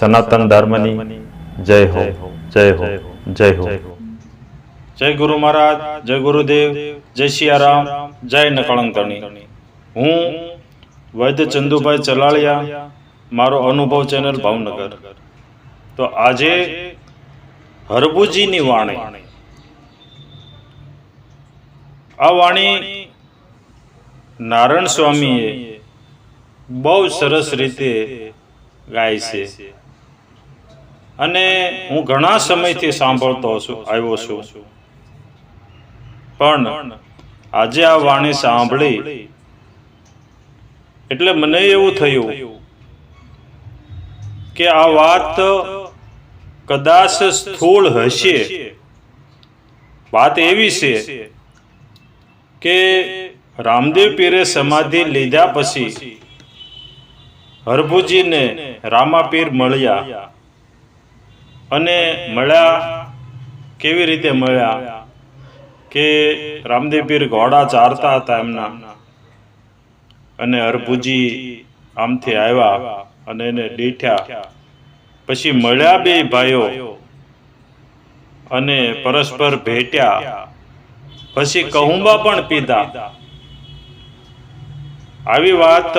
સનાતન ધર્મની જય હો, જય હો, જય હો. જય ગુરુ મહારાજ, જય ગુરુદેવ, જય સિયારામ, જય નકળંકણી. હું વૈદ્ય ચંદુભાઈ ચલાળિયા, મારો અનુભવ ચેનલ ભાવનગર. તો આજે હરભુજીની વાણી, આ વાણી નારાયણ સ્વામીએ બહુ સરસ રીતે ગાય છે અને હું ઘણા સમયથી સાંભળતો આવ્યો છું, પણ આજે આ વાણી સાંભળી એટલે મને એવું થયું કે આ વાત કદાચ સ્થૂળ હશે. વાત એવી છે કે રામદેવ પીરે સમાધિ લીધા પછી હરભુજીને રામાપીર મળ્યા, અને મળ્યા કેવી રીતે મળ્યા કે રામદેવ પીર ઘોડા ચારતા હતા એમના, અને હરભુજી આમથી આવ્યા અને એને દીઠ્યા. પછી મળ્યા બે ભાઈઓ અને પરસ્પર ભેટ્યા, પછી કહુંબા પણ પીધા. આવી વાત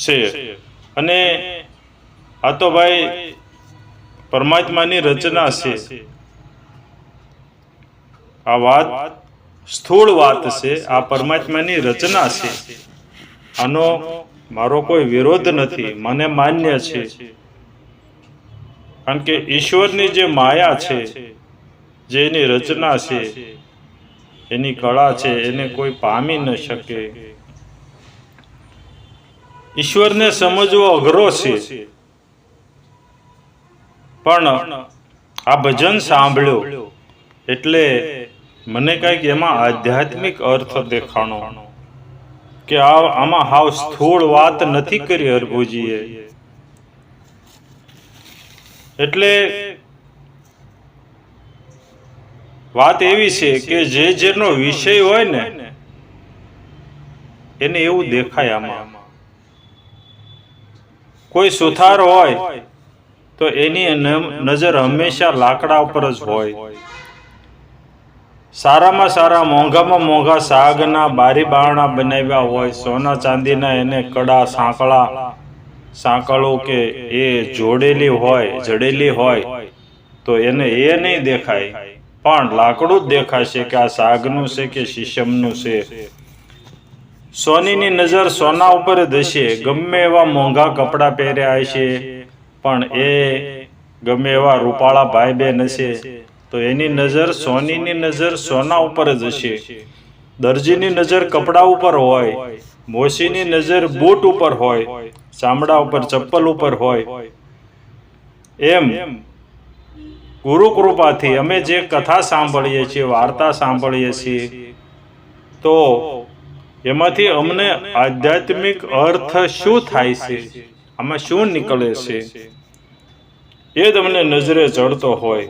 છે. અને આ તો ભાઈ પરમાત્માની રચના છે. આ વાત સ્થૂળ વાત છે, આ પરમાત્માની રચના છે. આનો મારો કોઈ વિરોધ નથી, મને માન્ય છે. કારણ કે ઈશ્વરની જે માયા છે, જે એની રચના છે, એની કળા છે, એને કોઈ પામી ન શકે. ઈશ્વરને સમજવો અઘરો છે, પણ આ ભજન સાંભળ્યો એટલે મને કંઈક એમાં આધ્યાત્મિક અર્થ દેખાણો કે આમાં હાવ સ્થૂળ વાત નથી કરી હરભુજીએ. એટલે વાત એવી છે કે જેનો વિષય હોય ને એને એવું દેખાય. આમાં કોઈ સુથાર હોય તો એની નજર હંમેશા લાકડા ઉપર જ હોય. સારામાં સારા મોંઘામાં મોંઘા સાગના બારી બારણા બનાવ્યા હોય, સોના ચાંદીના એને કડા સાંકળો કે એ જોડેલી હોય, જડેલી હોય, તો એને એ નહીં દેખાય, પણ લાકડું જ દેખાશે કે આ સાગનું છે કે શીશમનું છે. સોનીની નજર સોના ઉપર જ હશે. ગમે એવા મોંઘા કપડાં પહેર્યા હશે, પણ એ ગમે એવા રૂપાળા ભાઈ બહેન હશે તો એની નજર, સોનીની નજર સોના ઉપર જ હશે. દરજીની નજર કપડા ઉપર હોય, મોશીની નજર બૂટ ઉપર હોય, ચામડા ઉપર, ચપ્પલ ઉપર હોય. એમ ગુરુ કૃપાથી અમે જે કથા સાંભળીએ છીએ, વાર્તા સાંભળીએ છીએ, તો એમાંથી અમને આધ્યાત્મિક અર્થ શું થાય છે, આમાં શું નીકળે છે, એ તમને નજરે ચડતો હોય.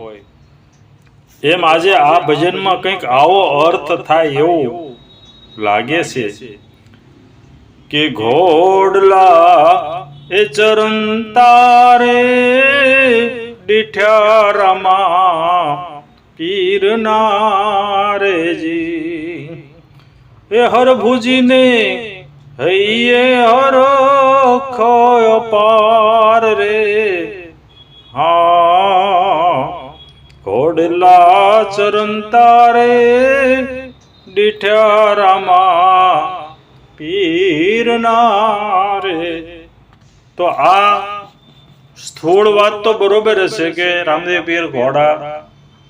એમ આજે આ ભજનમાં કંઈક આવો અર્થ થાય એવું લાગે છે કે ઘોડલા એ ચરંતારે દીઠ્યા રામા પીરના રેજી. એ હરભુજીને હૈયે હરખયો પાર રે. હા, ઘોડલા ચરંતારે દીઠ્યા રામા પીરના રે. તો આ સ્થૂળ વાત તો બરોબર હશે કે રામદેવ પીર ઘોડા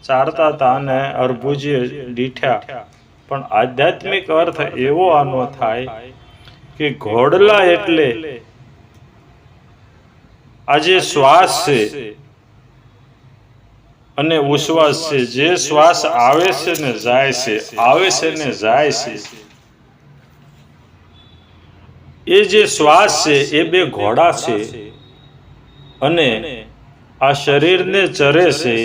ચારતા હતા અને હરભુજીએ દીઠ્યા, પણ આધ્યાત્મિક અર્થ એવો આનો થાય કે ઘોડલા એટલે આ જે શ્વાસ છે અને ઉશ્વાસ છે, જે શ્વાસ આવે છે ને જાય છે, આવે છે ને જાય છે, એ જે શ્વાસ છે એ બે ઘોડા છે અને આ શરીરને ચરે છે.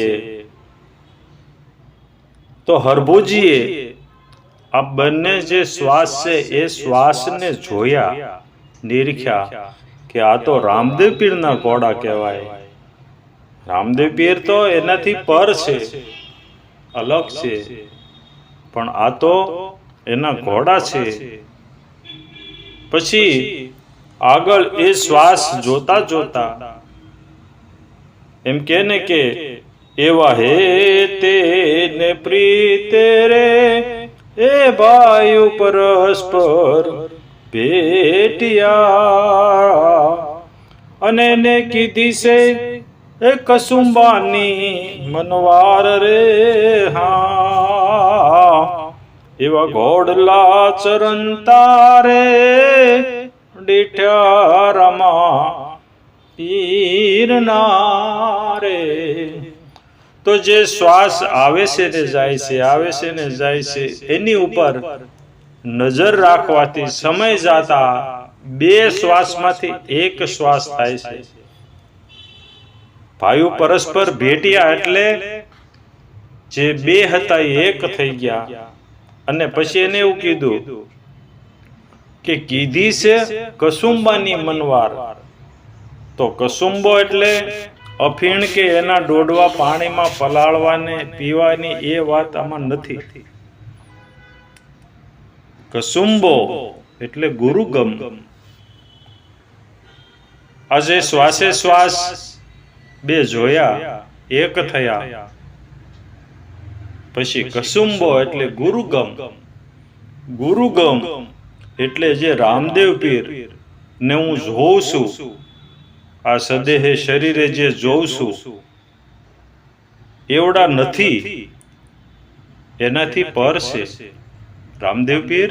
તો હરભુજીએ આ બંને જે શ્વાસ છે એ શ્વાસને જોયા, નિરખ્યા કે આ તો રામદેવ પીરના ઘોડા કહેવાય. રામદેવ પીર તો એનાથી પર છે, અલગ છે, પણ આ તો એના ઘોડા છે. પછી આગળ એ શ્વાસ જોતા જોતા એમ કે ને કે એવા હે તેને પ્રીતે રે એ વાયુ પરસ્પર ભેટિયા અને ને કીધી છે એ કસુંબાની મનવાર રે હા એવા ઘોડલા ચરણ તારે દીઠ્યા રમા પીરના રે. તો જે શ્વાસ આવે છે ને જાય છે, આવે છે ને જાય છે, એની ઉપર નજર રાખવાથી સમય જાતા બે શ્વાસમાંથી એક શ્વાસ થાય છે. ભાઈઓ પરસ્પર ભેટ્યા એટલે જે બે હતા એ એક થઈ ગયા. અને પછી એને એવું કીધું કે કીધી છે કસુંબાની મનવાર. તો કસુંબો એટલે અફીણ કે એના ડોડવા પાણીમાં પલાળવાને પીવાની એ વાત આમાં નથી. કસુંબો એટલે ગુરુગમ. આજે શ્વાસે શ્વાસ બે જોયા, એક થયા. પછી કસુંબો એટલે ગુરુગમ. ગુરુગમ એટલે જે રામદેવ પીર ને હું જોઉં છું, આ સદેહે શરીરે જે જોઉં છું એવડા નથી, એનાથી પર છે. રામદેવ પીર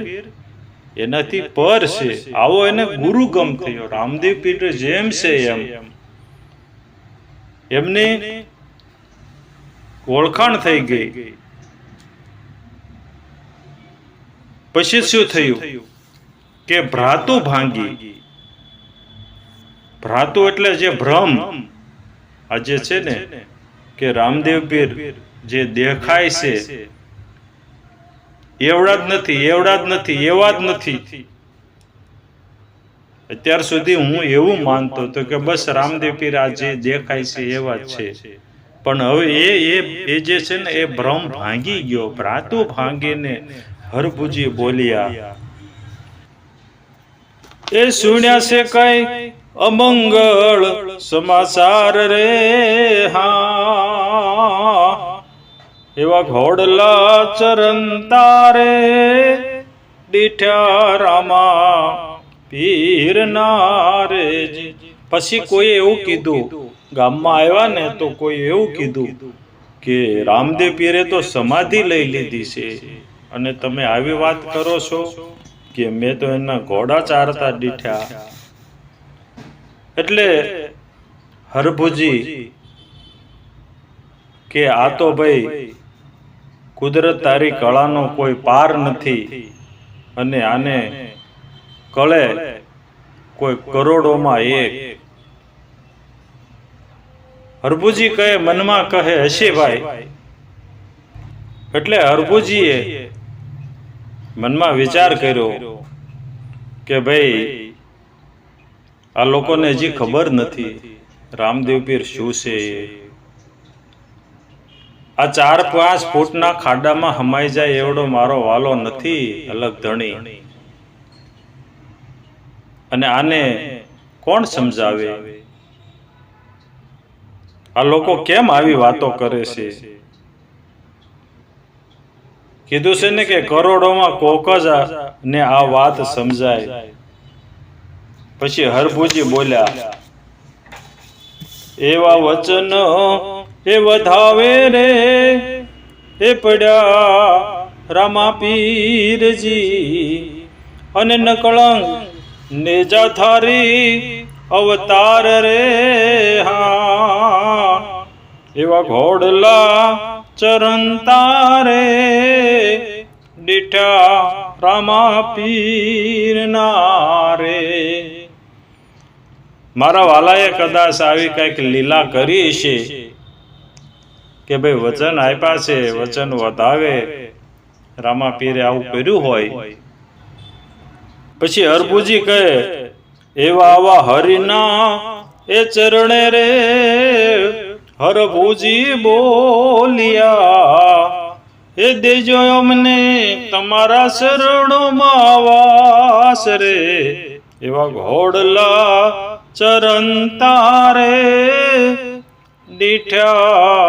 એનાથી પર છે, આવો એને ગુરુગમ થયો. રામદેવ પીર જેમ છે એમ એમની ઓળખાણ થઈ ગઈ. પછી શું થયું કે ભ્રાતુ ભાંગી. ભ્રાતુ એટલે જે ભ્રમ. આજે છે ને કે રામદેવ પીર જે દેખાય છે એવડા જ નથી, એવડા જ નથી, એવા જ નથી. અત્યાર સુધી હું એવું માનતો હતો કે બસ રામદેવ પીર આ જે દેખાય છે એવા જ છે. પણ હવે એ જે છે ને એ ભ્રમ ભાંગી ગયો. ભ્રાતુ ભાંગીને હરભુજી બોલ્યા એ સુણ્યા છે કઈ અમંગળ સમાચાર રે હા એવા ઘોડલા ચરણ તારે દીઠ્યા રામા પીરના રે. પછી કોઈ એવું કીધું, ગામમાં આવ્યા ને તો કોઈ એવું કીધું કે રામદેવ પીરે તો સમાધિ લઈ લીધી છે અને તમે આવી વાત કરો છો કે મેં તો એના ઘોડા ચારતા દીઠ્યા. એટલે હરભુજી કે આ તો ભાઈ કુદરત તારી કળાનો કોઈ પાર નથી અને આને કળે કોઈ કરોડોમાં એક. હરભુજી કહે મનમાં કહે હશે ભાઈ. એટલે હરભુજીએ મનમાં વિચાર કર્યો કે ભાઈ આ લોકોને હજી ખબર નથી રામદેવ પીર શું છે. આ 4-5 ફૂટના ખાડામાં હમાઈ જાય એવડો મારો વાલો નથી અલગ ધણી. અને આને કોણ સમજાવે? આ લોકો કેમ આવી વાતો કરે છે? કીધું છે ને કે કરોડોમાં કોક જ ને આ વાત સમજાય. પછી હરભુજી બોલ્યા એવા વચન એ વધાવે રે એ પડ્યા રામા પીરજી અને નકળંગ નેજા થારી અવતાર રે હા એવા ઘોડલા ચરણ તારે દીઠા રામા પીરના રે. મારા વાલાએ કદાચ આવી કઈક લીલા કરી છે કે ભાઈ વચન આપ્યા છે, વચન વધાવે. રામા પીરે આવું કર્યું હોય. પછી હરભુજી કહે એવા આવા હરિના એ ચરણે રે હરભુજી બોલ્યા, એ દેજો અમને તમારા શરણોમાં વાસ રે. એવા ઘોડલા ચરણ તારે દીઠ્યા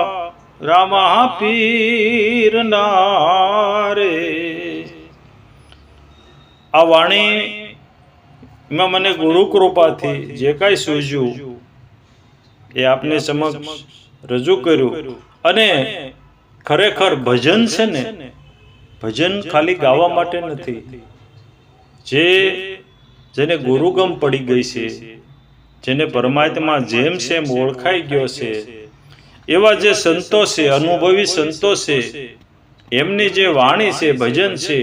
રામા પીર નારે. આ વાણી માં મને ગુરુ કૃપાથી જે કાંઈ સૂઝ્યું એ આપને સમક્ષ રજૂ કર્યું. અને ખરેખર ભજન છે ને, ભજન ખાલી ગાવા માટે નથી. જેને ગુરુગમ પડી ગઈ છે, જેને પરમાત્મા જેમ સેમ ઓળખાઈ ગયો છે, એવા જે સંતો છે, અનુભવી સંતો છે, એમની જે વાણી છે, ભજન છે,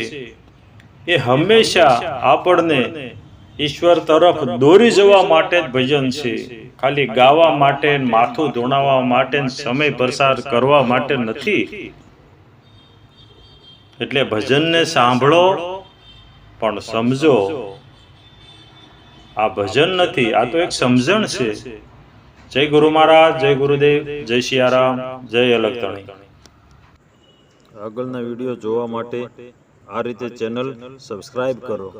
એ હંમેશા આપણને ઈશ્વર તરફ દોરી જવા માટે જ ભજન છે. ખાલી ગાવા માટે, માથું ધોણાવવા માટે, સમય પસાર કરવા માટે નથી. એટલે ભજનને સાંભળો પણ સમજો. આ ભજન નથી, આ તો એક સમજણ છે. જય ગુરુ મહારાજ, જય ગુરુદેવ, જય સિયારામ, જય અલગતણી. આગળના વિડીયો જોવા માટે આ રીતે ચેનલ સબસ્ક્રાઇબ કરો.